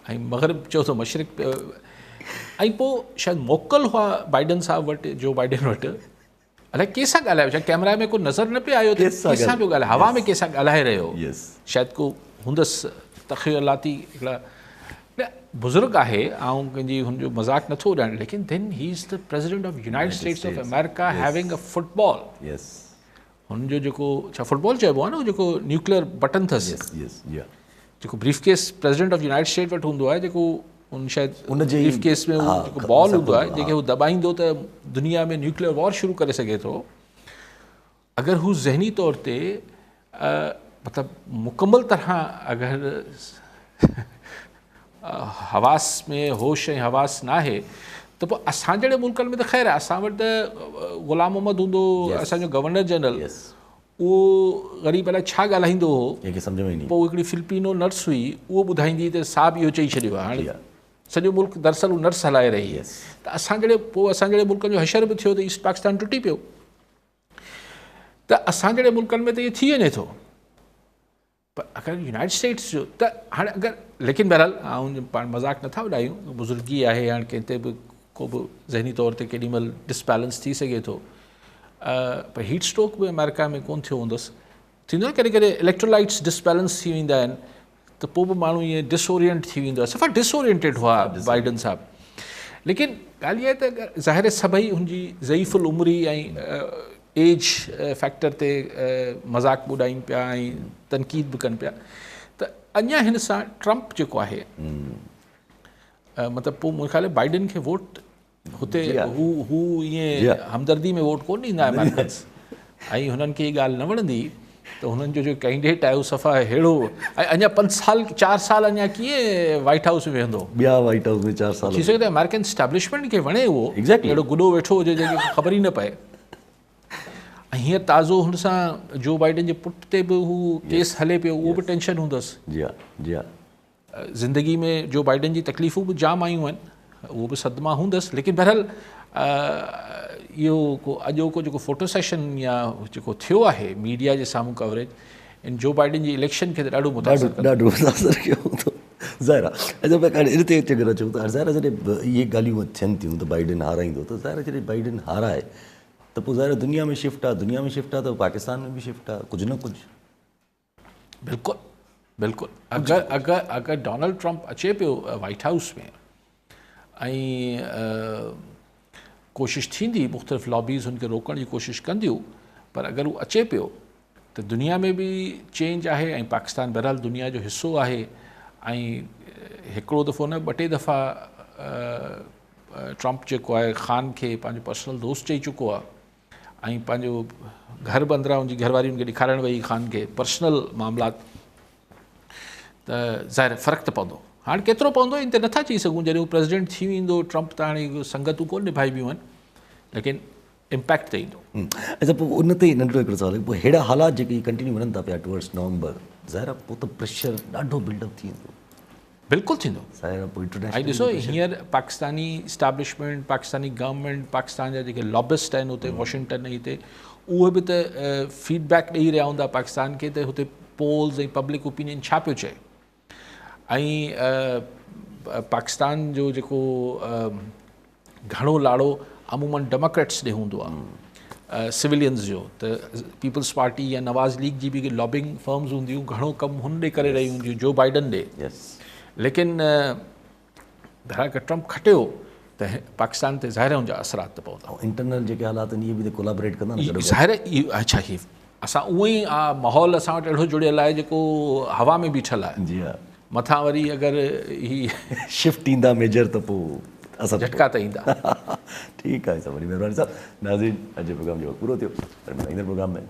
ऐं मग़रिब चयो त मशरिक़ पियो. ऐं पोइ शायदि मोकल हुआ बाइडन साहब वटि, जो बाइडन वटि, अलाए कंहिंसां ॻाल्हायो, शायदि कैमरा में को नज़र न पियो आयो त कंहिंसां पियो ॻाल्हाए, हवा में कंहिंसां ॻाल्हाए रहियो, शायदि को हूंदसि तख़यलाती हिकिड़ा बुज़ुर्ग आहे, ऐं कंहिंजी हुनजो मज़ाक नथो उॾाइण, लेकिन then he is the president of United status of America having a football. हुन जो जेको छा फुटबॉल चइबो आहे न, उहो जेको न्यूक्लियर बटन अथसि, यस या जेको brief case president of United state वटि हूंदो आहे, जेको उन शायदि उन जे ब्रीफ केस में हा, जेको बॉल सभु हूंदो आहे, हा। जेके हू दॿाईंदो त दुनिया में न्यूक्लियर वॉर शुरू करे सघे थो। अगरि हू ज़हनी तौर ते मतिलबु मुकमल तरह अगरि हवास में होश ऐं हवास न आहे त पोइ असां जहिड़े मुल्कनि में त ख़ैरु आहे, असां वटि त ग़ुलाम मोहम्मद हूंदो, असांजो गवर्नर जनरल, यस उहो ग़रीब अलाए छा ॻाल्हाईंदो हो, कंहिंखे सम्झ में ई नहीं। पोइ हिकिड़ी फिलिपिनो नर्स हुई, उहो ॿुधाईंदी त साहब इहो चई छॾियो आहे, हाणे सॼो मुल्क दरअसल उहो नर्स हलाए रही आहे। त असां जहिड़े मुल्कनि जो हशर बि थियो त ईस्ट पाकिस्तान टुटी पियो। त असां जहिड़े मुल्कनि में त इहो थी वञे थो, पर अगरि यूनाइटेड स्टेट्स जो त हाणे अगरि, लेकिन बहरहाल ऐं पाण मज़ाक नथा उॾायूं, बुज़ुर्गी आहे, हाणे कंहिं ते बि को बि ज़हनी तौर ते केॾी महिल डिसबैलेंस थी सघे थो, पर हीट स्ट्रोक बि अमेरिका में कोन्ह थियो हूंदुसि। थींदो आहे कॾहिं कॾहिं इलेक्ट्रोलाइट्स डिसबैलेंस थी वेंदा आहिनि त पोइ बि माण्हू ईअं डिसओरिएंट थी वेंदो आहे, सफ़ा डिसओरिएंटेड हुआ बाइडन साहब। लेकिन ॻाल्हि इहा आहे त ज़ाहिर सभई हुनजी ज़ईफ़ुल उमिरी ऐं एज फैक्टर ते मज़ाक बि उॾाइनि पिया ऐं तनक़ीद बि कनि पिया, त अञा हिन सां ट्रम्प जेको आहे मतिलबु पोइ मुंहिंजे ख़्याल बाइडन खे वोट हुते हू ईअं हमदर्दी में वोट कोन ॾींदा अमेरिकन्स, ऐं हुननि खे इहा ॻाल्हि न वणंदी त हुननि जो जेको कैंडिडेट आहे उहो सफ़ा अहिड़ो, ऐं अञा 4 साल अञा कीअं वाइट हाउस में वेहंदो, ॿिया वाइट हाउस में 4 साल थी सघे त अमेरिकन स्टैब्लिशमेंट खे वणे उहो Exactly. अहिड़ो गुॾो वेठो हुजे जंहिंखे ख़बर ई न पए। ऐं हींअर ताज़ो हुन सां जो बाइडन जे पुट ते बि हू केस हले पियो, उहो बि टेंशन हूंदसि। जी हा जी हा ज़िंदगी में जो बाइडन जी तकलीफ़ूं बि जाम आयूं आहिनि, उहो बि सदमा हूंदसि। लेकिन बहरहाल इहो अॼोको जेको फ़ोटो सेशन या जेको थियो आहे मीडिया जे साम्हूं कवरेज इन जो बाइडन जी इलेक्शन खे त ॾाढो मुतासिर कंदो। ॾाढो मुतासिर कयो हूंदो ज़ाहिर आहे। ऐं जब इन ते अगरि अचूं त ज़ाहिर आहे जॾहिं इहे ॻाल्हियूं थियनि थियूं त बाइडन हाराईंदो, त ज़ाहिर आहे जॾहिं बाइडन हाराए त पोइ ज़ाहिर दुनिया में शिफ्ट आहे, दुनिया में शिफ्ट आहे त पाकिस्तान में बि शिफ्ट आहे, कुझु न कुझु। बिल्कुलु बिल्कुलु। अगरि डोनाल्ड ट्रम्प अचे पियो वाइट हाउस में ऐं कोशिशि थींदी, मुख़्तलिफ़ लॉबीज़ हुनखे रोकण जी कोशिशि कंदियूं, पर अगरि उहो अचे पियो त दुनिया में बि चेंज आहे ऐं पाकिस्तान बहरहाल दुनिया जो हिसो आहे। ऐं हिकिड़ो दफ़ो न 2 टे दफ़ा ट्रम्प जेको आहे ख़ान खे पंहिंजो पर्सनल दोस्त चई चुको आहे, ऐं पंहिंजो घर बि अंदरां हुनजी घरवारी हुनखे ॾेखारणु वई ख़ान खे पर्सनल मामलात, त ज़ाहिर फ़र्क़ु त पवंदो। हाणे केतिरो पवंदो इन ते नथा चई सघूं, जॾहिं हू प्रेसिडेंट थी वेंदो ट्रम्प त हाणे संगतूं कोन निभाइबियूं आहिनि, लेकिन इम्पैक्ट त ईंदो। अच्छा, पोइ उन ते नंढिड़ो हिकिड़ो सवाल, पोइ अहिड़ा हालात जेके कंटिन्यू वञनि था पिया टुवर्ड्स नवंबर, ज़ाहिर आहे पोइ त प्रेशर ॾाढो बिल्डअप थी वेंदो। बिल्कुलु थींदो। ज़ाहिर आहे पोइ ऐं ॾिसो हींअर पाकिस्तानी इस्टेब्लिशमेंट, पाकिस्तानी गवर्नमेंट, पाकिस्तान जा जेके लॉबिस्ट आहिनि हुते वॉशिंगटन ऐं हिते, उहे बि त फीडबैक ॾेई रहिया हूंदा पाकिस्तान खे त हुते पोल्स ऐं पब्लिक ओपिनियन छा पियो चए। ऐं पाकिस्तान जो जेको घणो लाड़ो अमूमन डेमोक्रेट्स ॾे हूंदो आहे सिविलियंस जो, त पीपल्स पार्टी या नवाज़ लीग जी बि लॉबिंग फर्म्स हूंदियूं, घणो कमु हुन ॾे करे रही हूंदियूं जो बाइडन ॾे। लेकिन बहरहाल ट्रम्प खटियो त पाकिस्तान ते ज़ाहिर हुनजा असरात त पवंदा। इंटरनल जेके हालात आहिनि इहे बि त कोलाबरेट कंदा न। ज़ाहिर अच्छा ही असां उहो ई माहौल असां वटि अहिड़ो जुड़ियल आहे जेको हवा में बीठल आहे। जी हा, मथां वरी अगरि ही शिफ्ट ईंदा मेजर त पोइ असां झटका त ईंदा। ठीकु आहे, सभु वॾी महिरबानी साहब। नाज़रीन, अॼु प्रोग्राम जो पूरो थियो, ईंदड़ प्रोग्राम में